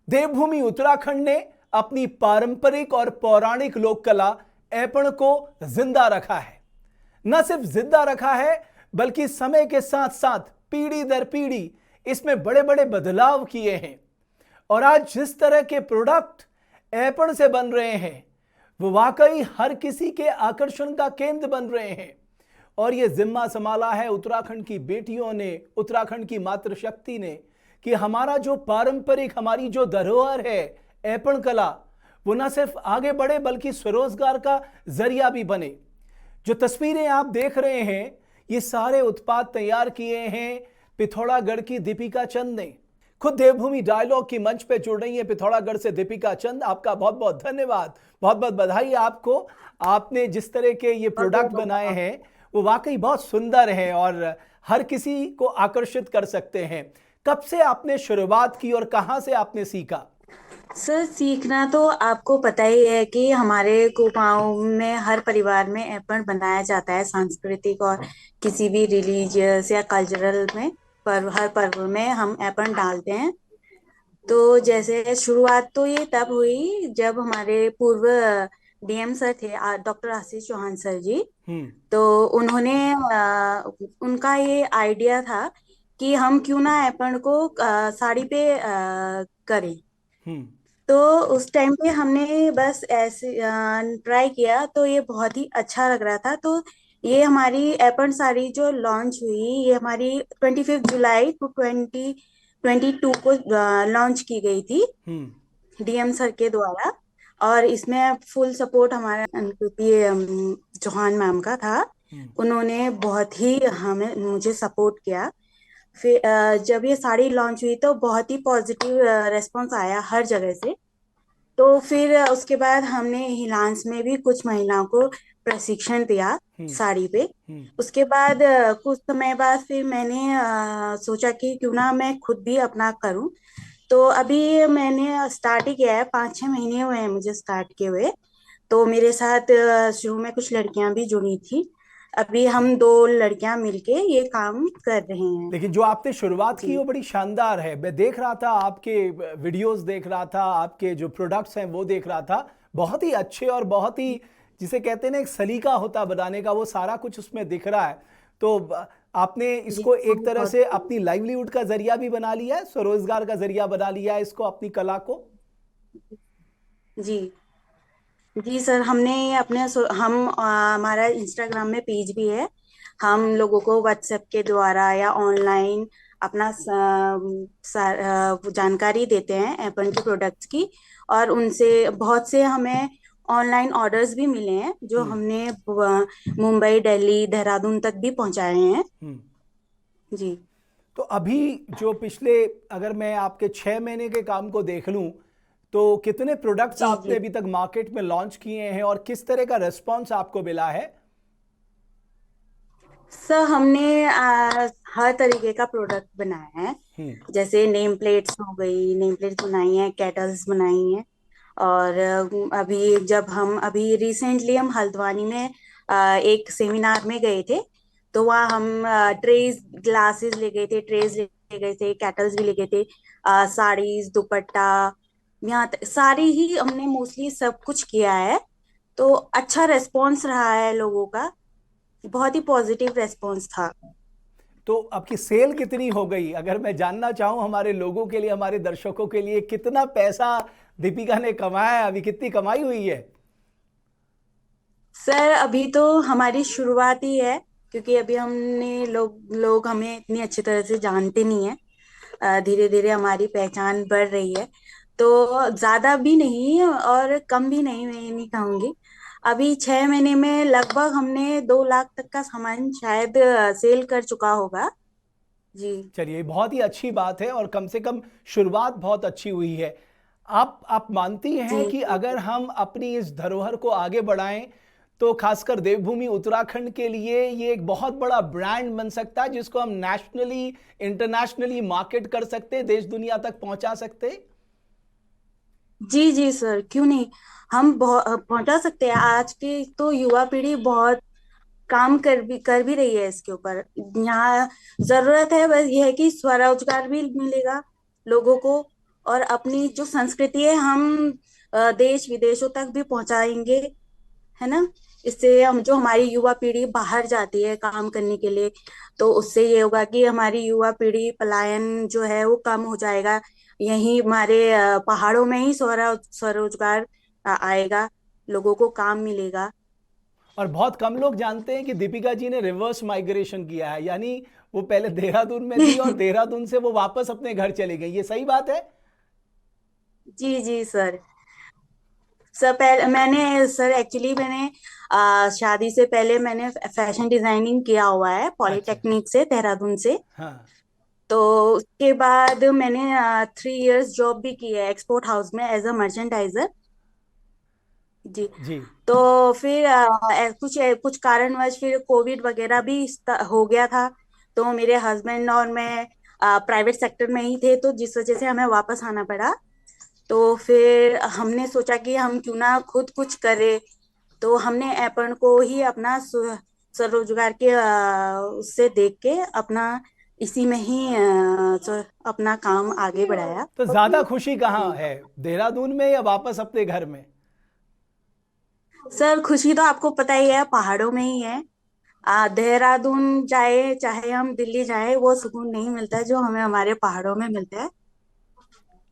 देवभूमि उत्तराखंड ने अपनी पारंपरिक और पौराणिक लोक कला ऐपण को जिंदा रखा है। न सिर्फ जिंदा रखा है बल्कि समय के साथ साथ पीढ़ी दर पीढ़ी इसमें बड़े बड़े बदलाव किए हैं। और आज जिस तरह के प्रोडक्ट ऐपण से बन रहे हैं वो वाकई हर किसी के आकर्षण का केंद्र बन रहे हैं। और ये जिम्मा संभाला है उत्तराखंड की बेटियों ने, उत्तराखंड की मातृशक्ति ने, कि हमारा जो पारंपरिक, हमारी जो धरोहर है ऐपण कला, वो न सिर्फ आगे बढ़े बल्कि स्वरोजगार का जरिया भी बने। जो तस्वीरें आप देख रहे हैं ये सारे उत्पाद तैयार किए हैं पिथौरागढ़ की दीपिका चंद ने। खुद देवभूमि डायलॉग की मंच पे जुड़ रही है पिथौरागढ़ से दीपिका चंद। आपका बहुत बहुत धन्यवाद, बहुत बहुत बधाई आपको। आपने जिस तरह के ये प्रोडक्ट बनाए हैं वो वाकई बहुत सुंदर है और हर किसी को आकर्षित कर सकते हैं। कब से आपने शुरुआत की और कहां से आपने सीखा? सर, सीखना तो आपको पता ही है कि हमारे गाँव में हर परिवार में ऐपण बनाया जाता है। सांस्कृतिक और किसी भी रिलीजियस या कल्चरल में पर्व, हर पर्व में हम ऐपण डालते हैं। तो जैसे शुरुआत तो ये तब हुई जब हमारे पूर्व डीएम सर थे, डॉक्टर आशीष चौहान सर जी। हम्म। तो उन्होंने उनका ये आइडिया था कि हम क्यों ना ऐपण को साड़ी पे करें। हम्म। तो उस टाइम पे हमने बस ऐसे ट्राई किया तो ये बहुत ही अच्छा लग रहा था। तो ये हमारी एपन साड़ी जो लॉन्च हुई, ये हमारी 25 जुलाई टू 2022 को लॉन्च की गई थी हम्म। डीएम सर के द्वारा। और इसमें फुल सपोर्ट हमारा अनुकृति चौहान मैम का था। हम्म। उन्होंने बहुत ही हमें मुझे सपोर्ट किया। फिर जब ये साड़ी लॉन्च हुई तो बहुत ही पॉजिटिव रेस्पॉन्स आया हर जगह से। तो फिर उसके बाद हमने हिलांस में भी कुछ महिलाओं को प्रशिक्षण दिया हम्म। साड़ी पे। हम्म। उसके बाद कुछ समय बाद फिर मैंने सोचा कि क्यों ना मैं खुद भी अपना करूं। तो अभी मैंने स्टार्ट ही किया है, 5-6 महीने हुए हैं मुझे स्टार्ट किए हुए। तो मेरे साथ शुरू में कुछ लड़कियां भी जुड़ी थी। अभी हम 2 लड़कियां मिलके ये काम कर रहे हैं। लेकिन जो आपने शुरुआत की जी वो बड़ी शानदार है। मैं देख रहा था आपके वीडियोस, देख रहा था आपके जो प्रोडक्ट्स हैं वो देख रहा था। बहुत ही अच्छे और बहुत ही, जिसे कहते हैं ना, एक सलीका होता बनाने का, वो सारा कुछ उसमें दिख रहा है। तो आपने जी इसको एक तरह बहुत। से अपनी लाइवलीहुड का जरिया भी बना लिया है, स्वरोजगार का जरिया बना लिया है इसको, अपनी कला को। जी जी सर, हमने अपने हमारा इंस्टाग्राम में पेज भी है। हम लोगों को व्हाट्सएप के द्वारा या ऑनलाइन अपना जानकारी देते हैं एप्पल के प्रोडक्ट्स की। और उनसे बहुत से हमें ऑनलाइन ऑर्डर्स भी मिले हैं जो हम्म। हमने मुंबई, दिल्ली, देहरादून तक भी पहुंचाए हैं। हम्म। जी तो अभी जो पिछले, अगर मैं आपके 6 महीने के काम को देख लूं, तो कितने प्रोडक्ट्स जी आपने जी अभी तक मार्केट में लॉन्च किए हैं और किस तरह का रेस्पॉन्स आपको मिला है? सर, हमने हर तरीके का प्रोडक्ट बनाया है। हम्म। जैसे नेम प्लेट्स हो गई, नेम प्लेट्स बनाई हैं, केटल्स बनाई हैं। और अभी जब हम अभी रिसेंटली हम हल्द्वानी में एक सेमिनार में गए थे। तो वहाँ हम ट्रेज ग्लासेस ले गए थे, ट्रेज ले गए थे, केटल्स भी ले गए थे, साड़ीज, दुपट्टा, यहाँ सारी ही हमने मोस्टली सब कुछ किया है। तो अच्छा रेस्पॉन्स रहा है लोगों का, बहुत ही पॉजिटिव रेस्पॉन्स था। तो आपकी सेल कितनी हो गई, अगर मैं जानना चाहूं हमारे लोगों के लिए, हमारे दर्शकों के लिए, कितना पैसा दीपिका ने कमाया है, अभी कितनी कमाई हुई है? सर, अभी तो हमारी शुरुआत ही है, क्योंकि अभी हमने लोग लोग हमें इतनी अच्छी तरह से जानते नहीं है। धीरे धीरे हमारी पहचान बढ़ रही है। तो ज्यादा भी नहीं और कम भी नहीं, मैं ये नहीं कहूंगी। अभी 6 महीने में लगभग हमने 2 लाख तक का सामान शायद सेल कर चुका होगा। जी चलिए, बहुत ही अच्छी बात है और कम से कम शुरुआत बहुत अच्छी हुई है। आप मानती जी हैं कि जी अगर हम अपनी इस धरोहर को आगे बढ़ाएं तो खासकर देवभूमि उत्तराखंड के लिए ये एक बहुत बड़ा ब्रांड बन सकता है जिसको हम नेशनली, इंटरनेशनली मार्केट कर सकते हैं, देश दुनिया तक पहुंचा सकते हैं? जी जी सर, क्यों नहीं। हम बहुत पहुंचा सकते हैं। आज की तो युवा पीढ़ी बहुत काम कर भी रही है इसके ऊपर। यहाँ जरूरत है बस ये है कि स्वरोजगार भी मिलेगा लोगों को। और अपनी जो संस्कृति है हम देश विदेशों तक भी पहुंचाएंगे, है ना। इससे हम जो हमारी युवा पीढ़ी बाहर जाती है काम करने के लिए, तो उससे ये होगा कि हमारी युवा पीढ़ी पलायन जो है वो कम हो जाएगा। यहीं हमारे पहाड़ों में ही स्वरोजगार आएगा, लोगों को काम मिलेगा। और बहुत कम लोग जानते हैं कि दीपिका जी ने रिवर्स माइग्रेशन किया है, यानी वो पहले देहरादून में थी और देहरादून से वो वापस अपने घर चली गई। ये सही बात है? जी जी सर। सर पहले मैंने सर एक्चुअली मैंने शादी से पहले मैंने फैशन डिजाइनिंग किया हुआ है अच्छा। पॉलिटेक्निक से, देहरादून से। हाँ। तो उसके बाद मैंने 3 इयर्स जॉब भी की है एक्सपोर्ट हाउस में एज अ मर्चेंडाइजर। जी। जी। तो फिर कुछ कुछ कारणवश फिर कोविड वगैरह भी हो गया था। तो मेरे हस्बैंड और मैं प्राइवेट सेक्टर में ही थे, तो जिस वजह से हमें वापस आना पड़ा। तो फिर हमने सोचा कि हम क्यों ना खुद कुछ करें। तो हमने एपन को ही अपना स्वरोजगार के उससे देख के अपना इसी में ही अपना काम आगे बढ़ाया। तो ज्यादा खुशी कहाँ है, देहरादून में या वापस अपने घर में? सर खुशी तो आपको पता ही है पहाड़ों में ही है। देहरादून जाए चाहे हम दिल्ली जाए, वो सुकून नहीं मिलता है जो हमें हमारे पहाड़ों में मिलता है।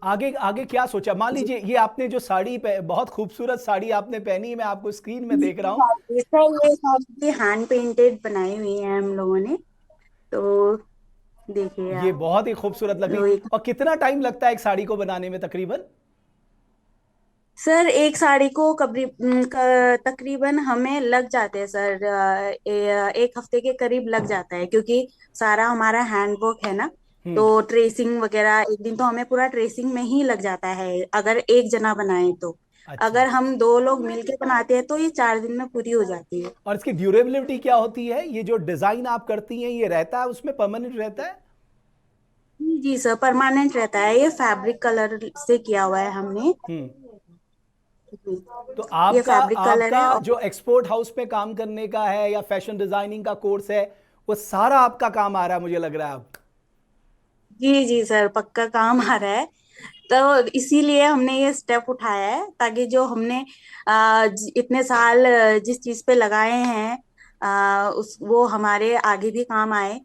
आगे आगे क्या सोचा? मान जी। लीजिए ये आपने जो साड़ी बहुत खूबसूरत साड़ी आपने पहनी है, मैं आपको स्क्रीन में देख रहा हूँ। सर ये सारी हैंड पेंटेड बनाई हुई है हम लोगों ने। तो देखिए ये आप। बहुत ही खूबसूरत लग रही। तो एक और कितना टाइम लगता है एक साड़ी को बनाने में तकरीबन? सर एक साड़ी को तकरीबन हमें लग जाते हैं सर, 1 हफ्ते के करीब लग जाता है, क्योंकि सारा हमारा हैंड वर्क है ना। तो हम्म। ट्रेसिंग वगैरह एक दिन तो हमें पूरा ट्रेसिंग में ही लग जाता है, अगर एक जना बनाए तो। अच्छा। अगर हम 2 लोग मिलके बनाते हैं तो ये 4 दिन में पूरी हो जाती है। और इसकी ड्यूरेबिलिटी क्या होती है? ये जो डिजाइन आप करती हैं ये रहता है उसमें, परमानेंट रहता है? जी जी सर, परमानेंट रहता है, ये फैब्रिक कलर से किया हुआ है हमने। हम्म। जी। तो ये आपका फैब्रिक कलर आपका है। जो एक्सपोर्ट हाउस में काम करने का है या फैशन डिजाइनिंग का कोर्स है, वो सारा आपका काम आ रहा है मुझे लग रहा है अब। जी जी सर, पक्का काम आ रहा है। तो इसीलिए हमने ये स्टेप उठाया है, ताकि जो हमने इतने साल जिस चीज पे लगाए हैं उस वो हमारे आगे भी काम आए।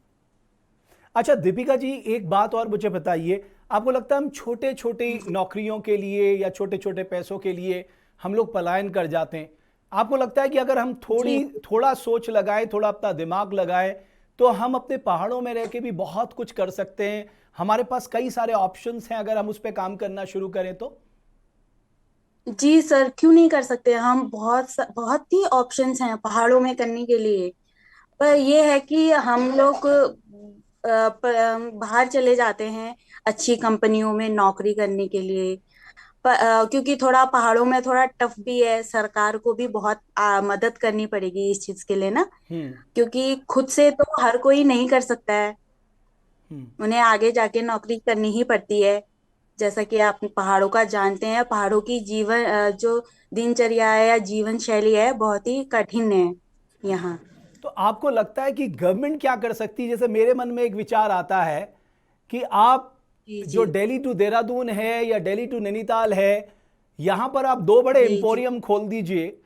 अच्छा दीपिका जी, एक बात और मुझे बताइए। आपको लगता है हम छोटे छोटे जी नौकरियों के लिए या छोटे छोटे पैसों के लिए हम लोग पलायन कर जाते हैं? आपको लगता है कि अगर हम जी थोड़ा सोच लगाएं, थोड़ा अपना दिमाग लगाएं, तो हम अपने पहाड़ों में रह के भी बहुत कुछ कर सकते हैं? हमारे पास कई सारे ऑप्शंस हैं अगर हम उस पर काम करना शुरू करें तो। जी सर, क्यों नहीं कर सकते हम। बहुत ही ऑप्शंस हैं पहाड़ों में करने के लिए। पर ये है कि हम लोग बाहर चले जाते हैं अच्छी कंपनियों में नौकरी करने के लिए। क्योंकि थोड़ा पहाड़ों में थोड़ा टफ भी है, सरकार को भी बहुत मदद करनी पड़ेगी इस चीज के लिए ना। हम्म। क्योंकि खुद से तो हर कोई नहीं कर सकता है, हम्म। उन्हें आगे जाके नौकरी करनी ही पड़ती है। जैसा कि आप पहाड़ों का जानते हैं, पहाड़ों की जो दिनचर्या है या जीवन शैली है बहुत ही कठिन है यहाँ। तो आपको लगता है कि गवर्नमेंट क्या कर सकती है? जैसे मेरे मन में एक विचार आता है कि आप जी जो जी दिल्ली टू देहरादून है या दिल्ली टू नैनीताल है, यहां पर आप दो बड़े जी जी एम्पोरियम खोल दीजिए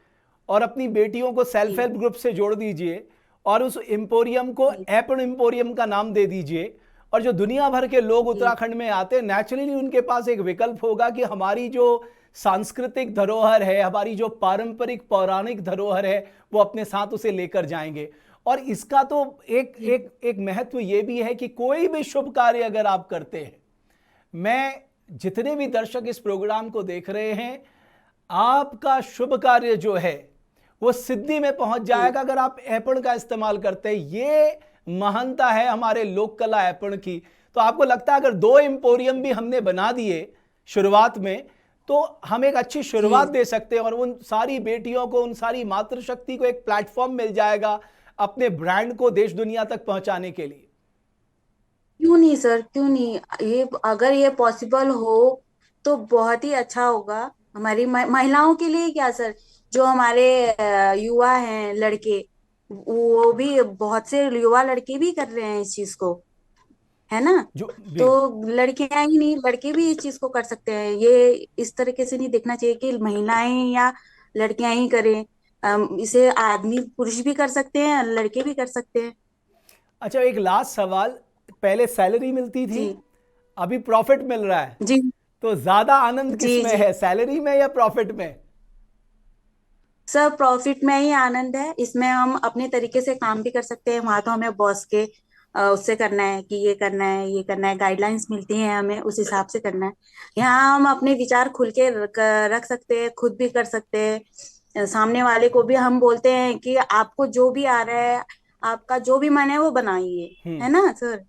और अपनी बेटियों को सेल्फ जी हेल्प ग्रुप से जोड़ दीजिए और उस एम्पोरियम को जी एपन एम्पोरियम का नाम दे दीजिए। और जो दुनिया भर के लोग जी उत्तराखंड में आते हैं, नेचुरली उनके पास एक विकल्प होगा कि हमारी जो सांस्कृतिक धरोहर है, हमारी जो पारंपरिक पौराणिक धरोहर है, वो अपने साथ उसे लेकर जाएंगे। और इसका तो एक जी एक एक महत्व यह भी है कि कोई भी शुभ कार्य अगर आप करते हैं, मैं जितने भी दर्शक इस प्रोग्राम को देख रहे हैं, आपका शुभ कार्य जो है वो सिद्धि में पहुंच जी जाएगा अगर आप ऐपण का इस्तेमाल करते हैं। ये महानता है हमारे लोक कला ऐपण की। तो आपको लगता है अगर दो एम्पोरियम भी हमने बना दिए शुरुआत में, तो हम एक अच्छी शुरुआत जी। दे सकते हैं और उन सारी बेटियों को, उन सारी मातृशक्ति को एक प्लेटफॉर्म मिल जाएगा अपने ब्रांड को देश दुनिया तक पहुंचाने के लिए। क्यों नहीं सर, क्यों नहीं। ये अगर ये पॉसिबल हो तो बहुत ही अच्छा होगा हमारी महिलाओं के लिए। क्या सर, जो हमारे युवा हैं लड़के, वो भी बहुत से युवा लड़के भी कर रहे हैं इस चीज को। है ना। जो तो जी। लड़कियां ही नहीं, लड़के भी इस चीज को कर सकते हैं। ये इस तरीके से नहीं देखना चाहिए कि महिलाएं या लड़कियां ही करें। इसे आदमी पुरुष भी कर सकते हैं, लड़के भी कर सकते हैं। अच्छा, एक लास्ट सवाल। पहले सैलरी मिलती थी, जी अभी प्रॉफिट मिल रहा है, जी तो ज्यादा आनंद जी किस में जी। है, सैलरी में या प्रॉफिट में? सब प्रॉफिट में ही आनंद है। इसमें हम अपने तरीके से काम भी कर सकते हैं। वहां तो हमें बॉस के उससे करना है कि ये करना है, ये करना है, गाइडलाइंस मिलती हैं हमें, उस हिसाब से करना है। यहाँ हम अपने विचार खुल के रख सकते हैं, खुद भी कर सकते हैं। सामने वाले को भी हम बोलते हैं कि आपको जो भी आ रहा है, आपका जो भी मन है वो बनाइए, है हम्म। ना सर।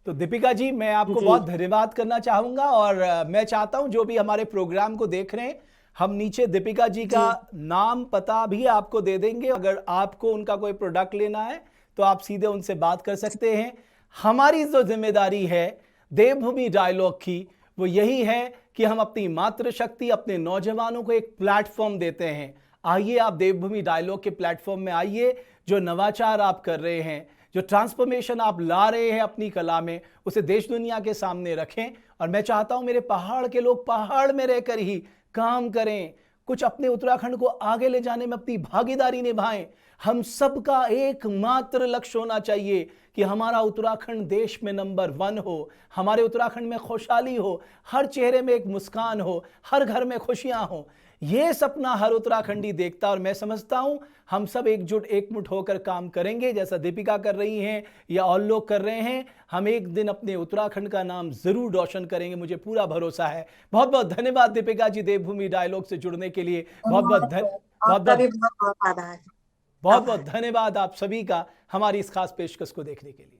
तो दीपिका जी, मैं आपको जी बहुत धन्यवाद करना चाहूंगा, और मैं चाहता हूं जो भी हमारे प्रोग्राम को देख रहे हैं, हम नीचे दीपिका जी का जी नाम पता भी आपको दे देंगे। अगर आपको उनका कोई प्रोडक्ट लेना है तो आप सीधे उनसे बात कर सकते हैं। हमारी जो जिम्मेदारी है देवभूमि डायलॉग की, वो यही है कि हम अपनी मातृशक्ति, अपने नौजवानों को एक प्लेटफॉर्म देते हैं। आइए, आप देवभूमि डायलॉग के प्लेटफॉर्म में आइए। जो नवाचार आप कर रहे हैं, जो ट्रांसफॉर्मेशन आप ला रहे हैं अपनी कला में, उसे देश दुनिया के सामने रखें। और मैं चाहता हूं मेरे पहाड़ के लोग पहाड़ में रहकर ही काम करें, कुछ अपने उत्तराखंड को आगे ले जाने में अपनी भागीदारी निभाएं। हम सबका एकमात्र लक्ष्य होना चाहिए कि हमारा उत्तराखंड देश में नंबर 1 हो, हमारे उत्तराखंड में खुशहाली हो, हर चेहरे में एक मुस्कान हो, हर घर में खुशियां हो। ये सपना हर उत्तराखंडी देखता, और मैं समझता हूं हम सब एकजुट एकमुठ होकर काम करेंगे, जैसा दीपिका कर रही हैं या और लोग कर रहे हैं। हम एक दिन अपने उत्तराखंड का नाम जरूर रोशन करेंगे, मुझे पूरा भरोसा है। बहुत बहुत धन्यवाद दीपिका जी, देवभूमि डायलॉग से जुड़ने के लिए। बहुत बहुत बहुत आपका भी बहुत बहुत बहुत आभार। बहुत बहुत आभार। धन्यवाद आप सभी का हमारी इस खास पेशकश को देखने के लिए।